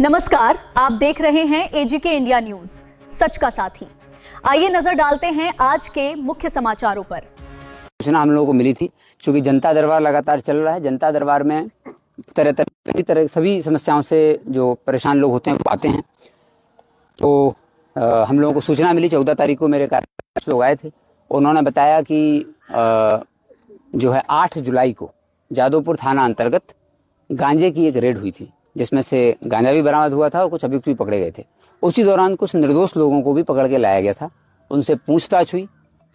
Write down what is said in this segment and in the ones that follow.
नमस्कार, आप देख रहे हैं एजीके इंडिया न्यूज, सच का साथी। आइए नजर डालते हैं आज के मुख्य समाचारों पर। सूचना हम लोगों को मिली थी, क्योंकि जनता दरबार लगातार चल रहा है। जनता दरबार में तरह सभी समस्याओं से जो परेशान लोग होते हैं वो आते हैं। तो हम लोगों को सूचना मिली, 14 तारीख को मेरे कार्यकर्ता लोग आए थे। उन्होंने बताया कि जो है 8 जुलाई को जादवपुर थाना अंतर्गत गांजे की एक रेड हुई थी, जिसमें से गांजा भी बरामद हुआ था और कुछ अभियुक्त भी पकड़े गए थे। उसी दौरान कुछ निर्दोष लोगों को भी पकड़ के लाया गया था। उनसे पूछताछ हुई।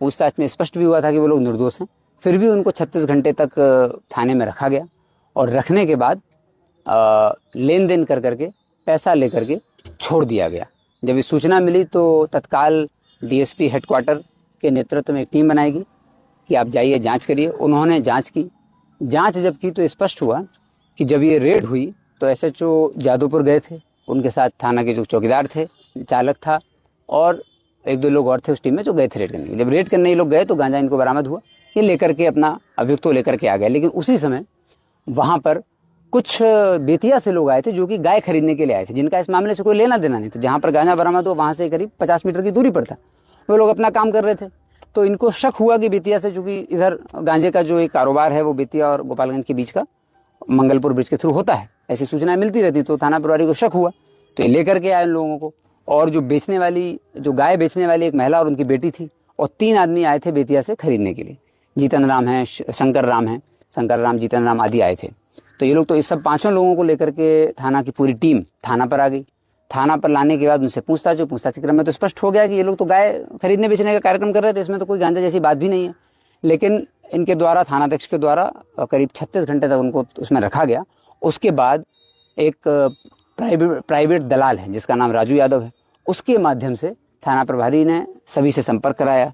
पूछताछ में स्पष्ट भी हुआ था कि वो लोग निर्दोष हैं। फिर भी उनको 36 घंटे तक थाने में रखा गया और रखने के बाद लेन देन कर करके पैसा लेकर के छोड़ दिया गया। जब ये सूचना मिली तो तत्काल डीएसपी हेडक्वार्टर के नेतृत्व में एक टीम बनाएगी कि आप जाइए जांच करिए। उन्होंने जांच की। जांच जब की तो स्पष्ट हुआ कि जब ये रेड हुई तो एसएचओ जादवपुर गए थे, उनके साथ थाना के जो चौकीदार थे, चालक था और 1-2 लोग और थे उस टीम में जो गए थे रेड करने। जब रेड करने ये लोग गए तो गांजा इनको बरामद हुआ। ये लेकर के अपना अभियुक्त लेकर के आ गए। लेकिन उसी समय वहाँ पर कुछ बेतिया से लोग आए थे जो कि गाय खरीदने के लिए आए थे, जिनका इस मामले से कोई लेना देना नहीं था। जहाँ पर गांजा बरामद हुआ वहाँ से करीब 50 मीटर की दूरी पर था। वो लोग अपना काम कर रहे थे। तो इनको शक हुआ कि बेतिया से, चूँकि इधर गांजे का जो एक कारोबार है वो बेतिया और गोपालगंज के बीच का मंगलपुर ब्रिज के थ्रू होता है, ऐसी सूचनाएं मिलती रहती। तो थाना प्रभारी को शक हुआ तो ये लेकर के आए उन लोगों को। और जो गाय बेचने वाली एक महिला और उनकी बेटी थी और 3 आदमी आए थे बेतिया से खरीदने के लिए। जीतन राम है, शंकर राम, जीतन राम आदि आए थे। तो ये लोग तो इस सब 5 लोगों को लेकर के थाना की पूरी टीम थाना पर आ गई। थाना पर लाने के बाद उनसे पूछताछ के क्रम में तो स्पष्ट हो गया कि ये लोग तो गाय खरीदने बेचने का कार्यक्रम कर रहे थे। इसमें तो कोई गांजा जैसी बात भी नहीं है। लेकिन इनके द्वारा, थानाध्यक्ष के द्वारा करीब 36 घंटे तक उनको उसमें रखा गया। उसके बाद एक प्राइवेट दलाल है जिसका नाम राजू यादव है, उसके माध्यम से थाना प्रभारी ने सभी से संपर्क कराया,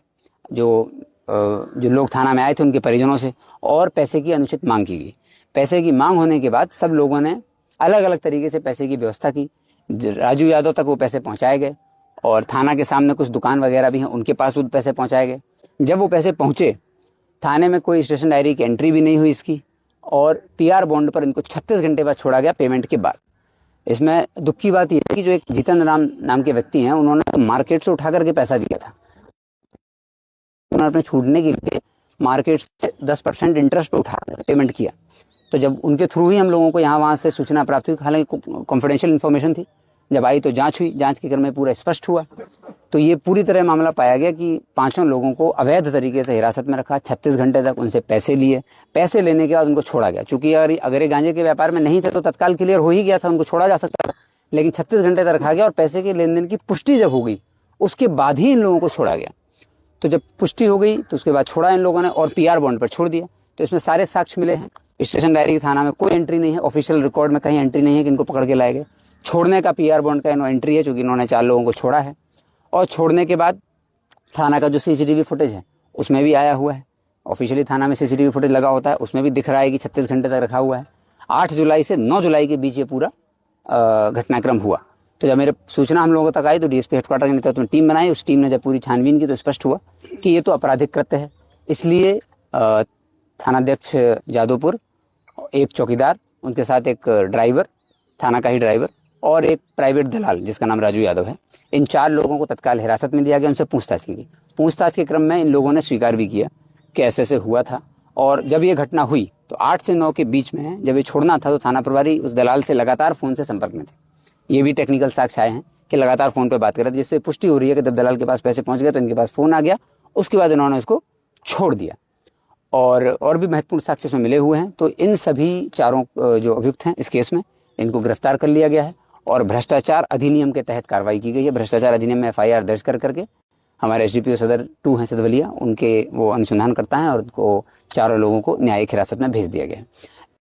जो लोग थाना में आए थे उनके परिजनों से, और पैसे की अनुचित मांग की गई। पैसे की मांग होने के बाद सब लोगों ने अलग अलग तरीके से पैसे की व्यवस्था की। राजू यादव तक वो पैसे पहुंचाए गए और थाना के सामने कुछ दुकान वगैरह भी हैं, उनके पास वो पैसे पहुंचाए गए। जब वो पैसे पहुंचे, थाने में कोई स्टेशन डायरी की एंट्री भी नहीं हुई इसकी, और पीआर बॉन्ड पर इनको 36 घंटे बाद छोड़ा गया पेमेंट के बाद। इसमें दुख की बात यह है कि जो एक जीतन राम नाम के व्यक्ति हैं, उन्होंने मार्केट से उठा करके पैसा दिया था। उन्होंने अपने छूटने के लिए मार्केट से 10% इंटरेस्ट पे उठा पेमेंट किया। तो जब उनके थ्रू ही हम लोगों को यहाँ वहाँ से सूचना प्राप्त हुई, हालांकि कॉन्फिडेंशियल इन्फॉर्मेशन थी, जब आई तो जांच हुई। जांच के क्रम में पूरा स्पष्ट हुआ तो ये पूरी तरह मामला पाया गया कि 5 लोगों को अवैध तरीके से हिरासत में रखा, 36 घंटे तक उनसे पैसे लिए। पैसे लेने के बाद उनको छोड़ा गया। चूंकि अगर ये गांजे के व्यापार में नहीं थे तो तत्काल क्लियर हो ही गया था, उनको छोड़ा जा सकता था। लेकिन 36 घंटे तक रखा गया और पैसे के लेन देन की पुष्टि जब हो गई उसके बाद ही इन लोगों को छोड़ा गया। तो जब पुष्टि हो गई तो उसके बाद छोड़ा इन लोगों ने और पीआर बॉन्ड पर छोड़ दिया। तो इसमें सारे साक्ष्य मिले हैं। स्टेशन डायरी थाना में कोई एंट्री नहीं है, ऑफिशियल रिकॉर्ड में कहीं एंट्री नहीं है कि इनको पकड़ के लाए गए। छोड़ने का पीआर बॉन्ड का इन्होंने एंट्री है, चूंकि इन्होंने 4 लोगों को छोड़ा है। और छोड़ने के बाद थाना का जो सीसीटीवी फुटेज है उसमें भी आया हुआ है। ऑफिशियली थाना में सीसीटीवी फुटेज लगा होता है, उसमें भी दिख रहा है कि 36 घंटे तक रखा हुआ है। 8 जुलाई से 9 जुलाई के बीच ये पूरा घटनाक्रम हुआ। तो जब मेरे सूचना हम लोगों तक आई तो डीएसपी हेडक्वार्टर के नेतृत्व में टीम बनाई। उस टीम ने जब पूरी छानबीन की तो स्पष्ट हुआ कि ये तो आपराधिक कृत्य है। इसलिए थानाध्यक्ष जादवपुर, एक चौकीदार, उनके साथ एक ड्राइवर, थाना का ही ड्राइवर, और एक प्राइवेट दलाल जिसका नाम राजू यादव है, इन 4 लोगों को तत्काल हिरासत में दिया गया। उनसे पूछताछ की गई। पूछताछ के क्रम में इन लोगों ने स्वीकार भी किया कि ऐसे हुआ था। और जब ये घटना हुई तो 8 से 9 के बीच में जब ये छोड़ना था तो थाना प्रभारी उस दलाल से लगातार फोन से संपर्क में थे। ये भी टेक्निकल साक्ष्य आए हैं कि लगातार फोन पर बात कर रहे थे, जिससे पुष्टि हो रही है कि जब दलाल के पास पैसे पहुंच गए तो इनके पास फोन आ गया। उसके बाद इन्होंने उसको छोड़ दिया। और भी महत्वपूर्ण साक्ष्य इसमें मिले हुए हैं। तो इन सभी 4 जो अभियुक्त हैं इस केस में, इनको गिरफ्तार कर लिया गया है और भ्रष्टाचार अधिनियम के तहत कार्रवाई की गई है। भ्रष्टाचार अधिनियम में एफआईआर दर्ज करके हमारे एसडीपीओ सदर 2 हैं सिद्धवलिया, उनके वो अनुसंधान करता है और उनको 4 लोगों को न्यायिक हिरासत में भेज दिया गया है।